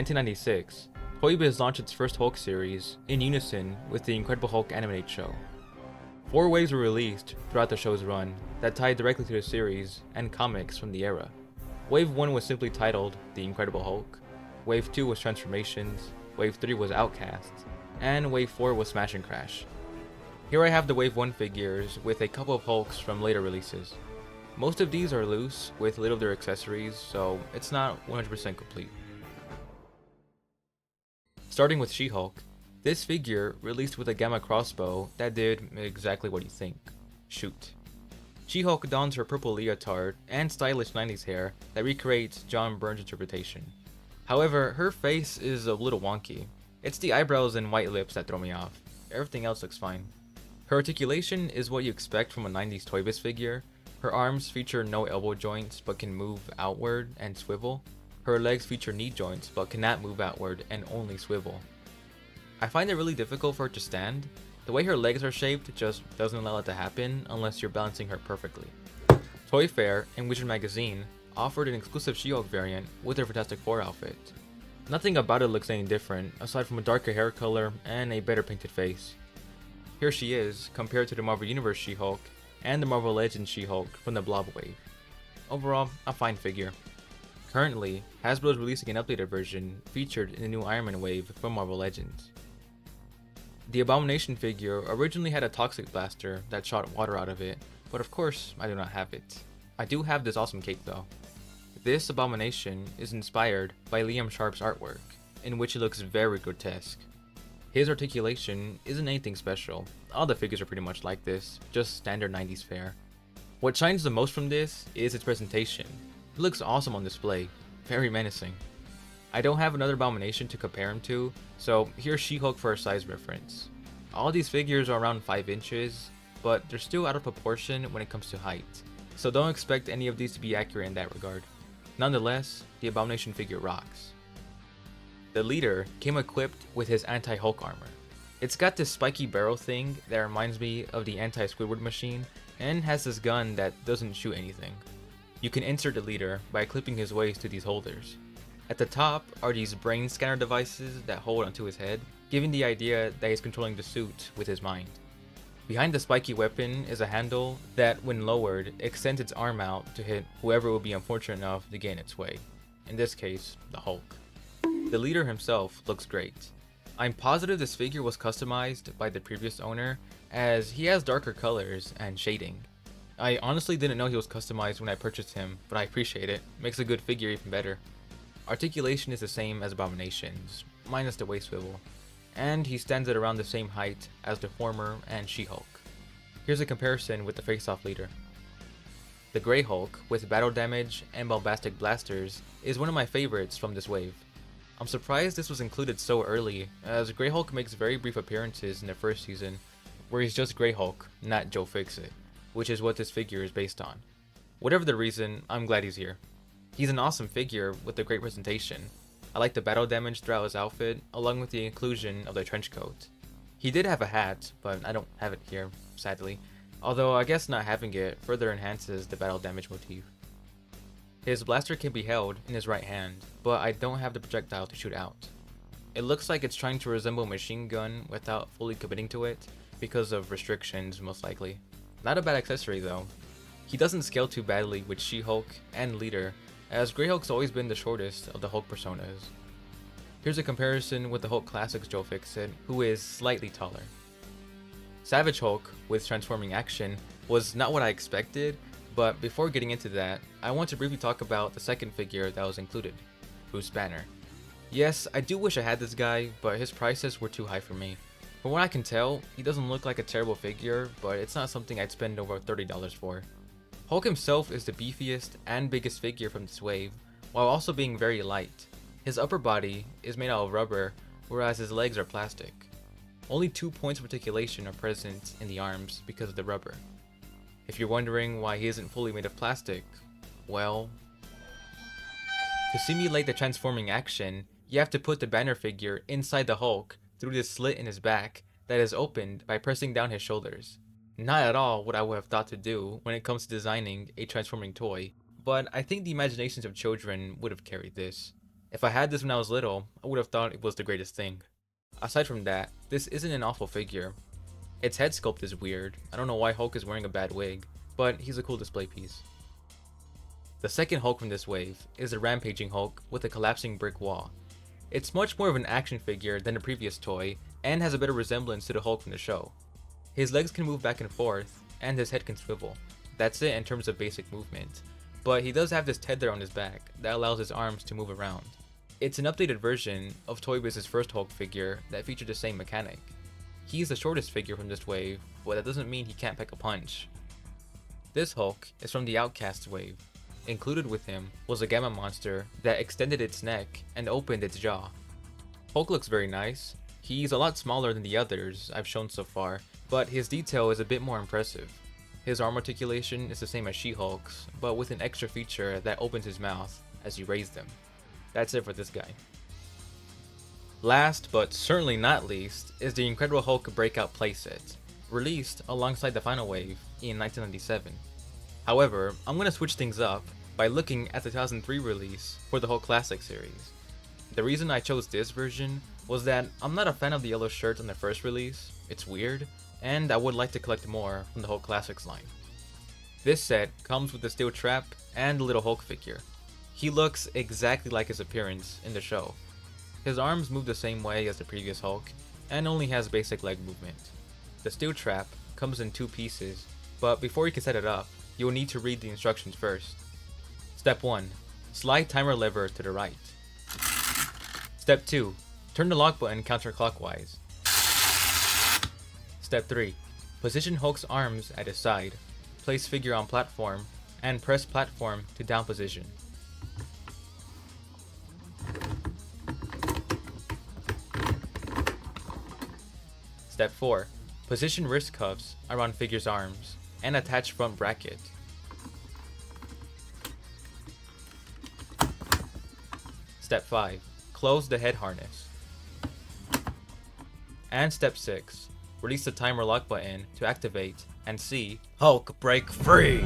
1996, Toy Biz launched its first Hulk series in unison with the Incredible Hulk animated show. 4 waves were released throughout the show's run that tied directly to the series and comics from the era. Wave 1 was simply titled The Incredible Hulk, Wave 2 was Transformations, Wave 3 was Outcasts, and Wave 4 was Smash and Crash. Here I have the Wave 1 figures with a couple of Hulks from later releases. Most of these are loose with little of their accessories, so it's not 100% complete. Starting with She-Hulk, this figure released with a gamma crossbow that did exactly what you think: shoot. She-Hulk dons her purple leotard and stylish 90s hair that recreates John Byrne's interpretation. However, her face is a little wonky. It's the eyebrows and white lips that throw me off. Everything else looks fine. Her articulation is what you expect from a 90s Toy Biz figure. Her arms feature no elbow joints but can move outward and swivel. Her legs feature knee joints but cannot move outward and only swivel. I find it really difficult for her to stand. The way her legs are shaped just doesn't allow it to happen unless you're balancing her perfectly. Toy Fair and Wizard Magazine offered an exclusive She-Hulk variant with her Fantastic Four outfit. Nothing about it looks any different aside from a darker hair color and a better painted face. Here she is compared to the Marvel Universe She-Hulk and the Marvel Legends She-Hulk from the Blob Wave. Overall, a fine figure. Currently, Hasbro is releasing an updated version featured in the new Iron Man wave from Marvel Legends. The Abomination figure originally had a toxic blaster that shot water out of it, but of course I do not have it. I do have this awesome cape though. This Abomination is inspired by Liam Sharp's artwork, in which he looks very grotesque. His articulation isn't anything special. All the figures are pretty much like this, just standard 90s fare. What shines the most from this is its presentation. It looks awesome on display, very menacing. I don't have another Abomination to compare him to, so here's She-Hulk for a size reference. All these figures are around 5 inches, but they're still out of proportion when it comes to height, so don't expect any of these to be accurate in that regard. Nonetheless, the Abomination figure rocks. The leader came equipped with his anti-Hulk armor. It's got this spiky barrel thing that reminds me of the anti-Squidward machine, and has this gun that doesn't shoot anything. You can insert the leader by clipping his waist to these holders. At the top are these brain scanner devices that hold onto his head, giving the idea that he's controlling the suit with his mind. Behind the spiky weapon is a handle that, when lowered, extends its arm out to hit whoever will be unfortunate enough to get in its way. In this case, the Hulk. The leader himself looks great. I'm positive this figure was customized by the previous owner, as he has darker colors and shading. I honestly didn't know he was customized when I purchased him, but I appreciate it. Makes a good figure even better. Articulation is the same as Abomination's, minus the waist swivel, and he stands at around the same height as the former and She-Hulk. Here's a comparison with the face-off leader. The Grey Hulk, with battle damage and bombastic blasters, is one of my favorites from this wave. I'm surprised this was included so early, as Grey Hulk makes very brief appearances in the first season, where he's just Grey Hulk, not Joe Fixit, which is what this figure is based on. Whatever the reason, I'm glad he's here. He's an awesome figure with a great presentation. I like the battle damage throughout his outfit, along with the inclusion of the trench coat. He did have a hat, but I don't have it here, sadly, although I guess not having it further enhances the battle damage motif. His blaster can be held in his right hand, but I don't have the projectile to shoot out. It looks like it's trying to resemble a machine gun without fully committing to it, because of restrictions most likely. Not a bad accessory though. He doesn't scale too badly with She-Hulk and Leader, as Grey Hulk's always been the shortest of the Hulk personas. Here's a comparison with the Hulk Classics Joe Fixit, who is slightly taller. Savage Hulk, with transforming action, was not what I expected, but before getting into that, I want to briefly talk about the second figure that was included, Bruce Banner. Yes, I do wish I had this guy, but his prices were too high for me. From what I can tell, he doesn't look like a terrible figure, but it's not something I'd spend over $30 for. Hulk himself is the beefiest and biggest figure from this wave, while also being very light. His upper body is made out of rubber, whereas his legs are plastic. Only 2 points of articulation are present in the arms because of the rubber. If you're wondering why he isn't fully made of plastic, well, to simulate the transforming action, you have to put the Banner figure inside the Hulk through this slit in his back that is opened by pressing down his shoulders. Not at all what I would have thought to do when it comes to designing a transforming toy, but I think the imaginations of children would have carried this. If I had this when I was little, I would have thought it was the greatest thing. Aside from that, this isn't an awful figure. Its head sculpt is weird. I don't know why Hulk is wearing a bad wig, but he's a cool display piece. The second Hulk from this wave is the Rampaging Hulk with a collapsing brick wall. It's much more of an action figure than the previous toy, and has a better resemblance to the Hulk from the show. His legs can move back and forth, and his head can swivel. That's it in terms of basic movement, but he does have this tether on his back that allows his arms to move around. It's an updated version of Toy Biz's first Hulk figure that featured the same mechanic. He's the shortest figure from this wave, but that doesn't mean he can't pack a punch. This Hulk is from the Outcast wave. Included with him was a Gamma monster that extended its neck and opened its jaw. Hulk looks very nice. He's a lot smaller than the others I've shown so far, but his detail is a bit more impressive. His arm articulation is the same as She-Hulk's, but with an extra feature that opens his mouth as you raise them. That's it for this guy. Last, but certainly not least, is the Incredible Hulk Breakout playset, released alongside the final wave in 1997. However, I'm going to switch things up by looking at the 2003 release for the Hulk Classic series. The reason I chose this version was that I'm not a fan of the yellow shirt on the first release, it's weird, and I would like to collect more from the Hulk Classics line. This set comes with the steel trap and the little Hulk figure. He looks exactly like his appearance in the show. His arms move the same way as the previous Hulk, and only has basic leg movement. The steel trap comes in 2 pieces, but before you can set it up, you will need to read the instructions first. Step 1. Slide timer lever to the right. Step 2. Turn the lock button counterclockwise. Step 3. Position Hulk's arms at his side, place figure on platform, and press platform to down position. Step 4. Position wrist cuffs around figure's arms, and attach front bracket. Step 5. Close the head harness. And Step 6. Release the timer lock button to activate and see Hulk break free!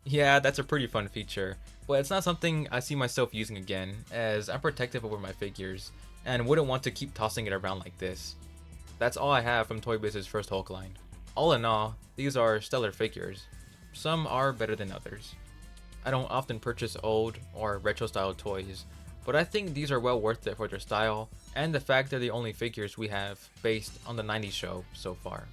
Yeah, that's a pretty fun feature, but it's not something I see myself using again, as I'm protective over my figures, and wouldn't want to keep tossing it around like this. That's all I have from Toy Biz's first Hulk line. All in all, these are stellar figures. Some are better than others. I don't often purchase old or retro style toys, but I think these are well worth it for their style and the fact they're the only figures we have based on the 90s show so far.